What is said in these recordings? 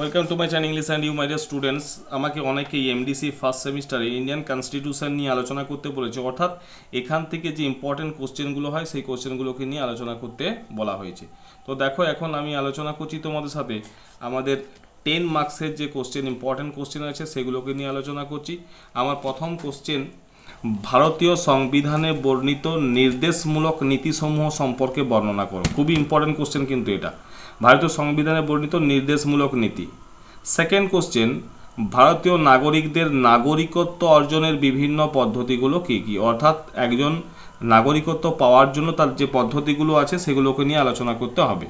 Welcome to my channel English and you my dear students. আমাকে অনেকেই MDC first সেমিস্টারে Indian constitution নিয়ে আলোচনা করতে বলেছে, অর্থাৎ এখান থেকে যে ইম্পর্টেন্ট কোশ্চেনগুলো হয় সেই কোশ্চেনগুলোকে নিয়ে আলোচনা করতে বলা হয়েছে। তো দেখো, এখন আমি আলোচনা করছি তোমাদের সাথে আমাদের 10 মার্কসের যে কোশ্চেন, ইম্পর্টেন্ট কোশ্চেন আছে সেগুলোকে নিয়ে আলোচনা করছি। আমার প্রথম কোশ্চেন, ভারতীয় সংবিধানে বর্ণিত নির্দেশমূলক নীতিসমূহ সম্পর্কে বর্ণনা করো। খুবই ইম্পর্টেন্ট কোশ্চেন কিন্তু এটা, ভারতীয় সংবিধানে বর্ণিত নির্দেশমূলক নীতি। সেকেন্ড কোশ্চেন, ভারতীয় নাগরিকদের নাগরিকত্ব অর্জনের বিভিন্ন পদ্ধতিগুলো কী কী, অর্থাৎ একজন নাগরিকত্ব পাওয়ার জন্য তার যে পদ্ধতিগুলো আছে সেগুলোকে নিয়ে আলোচনা করতে হবে।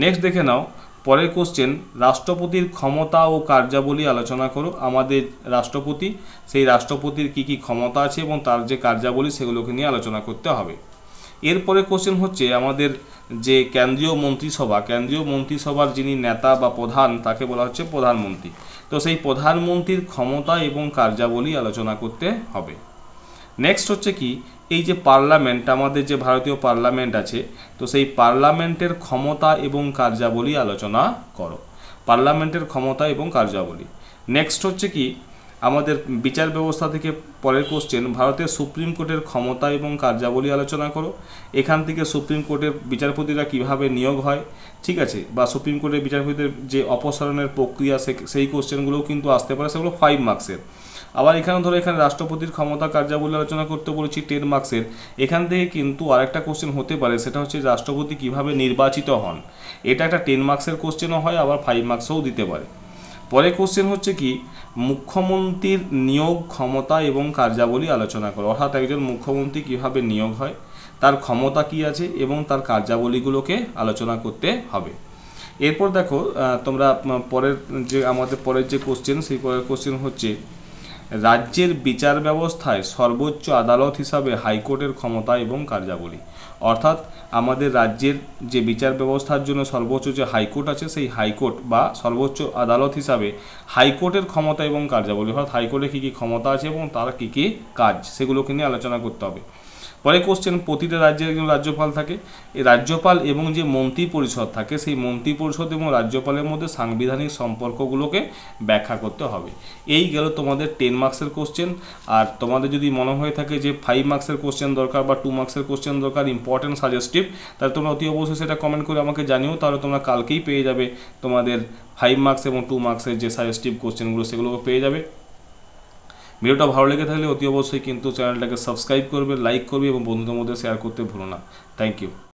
নেক্সট দেখে নাও পরের কোশ্চেন, রাষ্ট্রপতির ক্ষমতা ও কার্যাবলী আলোচনা করো। আমাদের রাষ্ট্রপতি, সেই রাষ্ট্রপতির কী কী ক্ষমতা আছে এবং তার যে কার্যাবলী সেগুলোকে নিয়ে আলোচনা করতে হবে। এরপরে কোশ্চেন হচ্ছে আমাদের যে কেন্দ্রীয় মন্ত্রিসভার যিনি নেতা বা প্রধান তাকে বলা হচ্ছে প্রধানমন্ত্রী। তো সেই প্রধানমন্ত্রীর ক্ষমতা এবং কার্যাবলী আলোচনা করতে হবে। নেক্সট হচ্ছে কি, এই যে পার্লামেন্ট, আমাদের যে ভারতীয় পার্লামেন্ট আছে, তো সেই পার্লামেন্টের ক্ষমতা এবং কার্যাবলী আলোচনা করো। পার্লামেন্টের ক্ষমতা এবং কার্যাবলী। নেক্সট হচ্ছে কি, আমাদের বিচার ব্যবস্থা থেকে পরের কোশ্চেন, ভারতের সুপ্রিম কোর্টের ক্ষমতা এবং কার্যাবলী আলোচনা করো। এখান থেকে সুপ্রিম কোর্টের বিচারপতিরা কিভাবে নিয়োগ হয়, ঠিক আছে, বা সুপ্রিম কোর্টের বিচারপতিদের যে অপসারণের প্রক্রিয়া সেই কোশ্চেনগুলোও কিন্তু আসতে পারে, সেগুলো 5 মার্কসের। আবার এখানে ধরো, এখানে রাষ্ট্রপতির ক্ষমতা কার্যাবলী আলোচনা করতে বলেছি 10 মার্কসের। এখান থেকে কিন্তু আরেকটা কোশ্চেন হতে পারে, সেটা হচ্ছে রাষ্ট্রপতি কিভাবে নির্বাচিত হন। এটা একটা 10 মার্কসের কোশ্চেনও হয়, আবার 5 মার্কসও দিতে পারে। পরের কোশ্চেন হচ্ছে কি, মুখ্যমন্ত্রীর নিয়োগ ক্ষমতা এবং কার্যাবলী আলোচনা করো, অর্থাৎ একজন মুখ্যমন্ত্রী কিভাবে নিয়োগ হয়, তার ক্ষমতা কি আছে এবং তার কার্যাবলীগুলোকে আলোচনা করতে হবে। এরপর দেখো তোমরা পরের যে কোশ্চেন, সেই পরের কোশ্চেন হচ্ছে, রাজ্যের বিচার ব্যবস্থায় সর্বোচ্চ আদালত হিসাবে হাইকোর্টের ক্ষমতা এবং কার্যাবলী। অর্থাৎ আমাদের রাজ্যের যে বিচার ব্যবস্থার জন্য সর্বোচ্চ যে হাইকোর্ট আছে, সেই হাইকোর্ট বা সর্বোচ্চ আদালত হিসাবে হাইকোর্টের ক্ষমতা এবং কার্যাবলী, অর্থাৎ হাইকোর্টে কী কী ক্ষমতা আছে এবং তার কী কী কাজ সেগুলোকে নিয়ে আলোচনা করতে হবে। পরে কোশ্চেন, প্রতিটা রাজ্যের একজন রাজ্যপাল থাকে। এই রাজ্যপাল এবং যে মন্ত্রী পরিষদ থাকে, সেই মন্ত্রী পরিষদ এবং রাজ্যপালের মধ্যে সাংবিধানিক সম্পর্কগুলোকে ব্যাখ্যা করতে হবে। এই গেল তোমাদের 10 মার্কসের কোশ্চেন। আর তোমাদের যদি মনে হয়ে থাকে যে 5 মার্কসের কোশ্চেন দরকার বা 2 মার্কসের কোশ্চেন দরকার, ইম্পর্টেন্ট সাজেস্টিভ, তাহলে তোমরা অতি অবশ্যই সেটা কমেন্ট করে আমাকে জানিও। তাহলে তোমরা কালকেই পেয়ে যাবে তোমাদের 5 মার্কস এবং 2 মার্কসের যে সাজেস্টিভ কোশ্চেনগুলো সেগুলোকে পেয়ে যাবে। ভিডিওটা ভালো লেগে থাকলে অতি অবশ্যই কিন্তু চ্যানেলটাকে সাবস্ক্রাইব করবে, লাইক করবে এবং বন্ধুদের মধ্যে শেয়ার করতে ভুলো না। Thank you.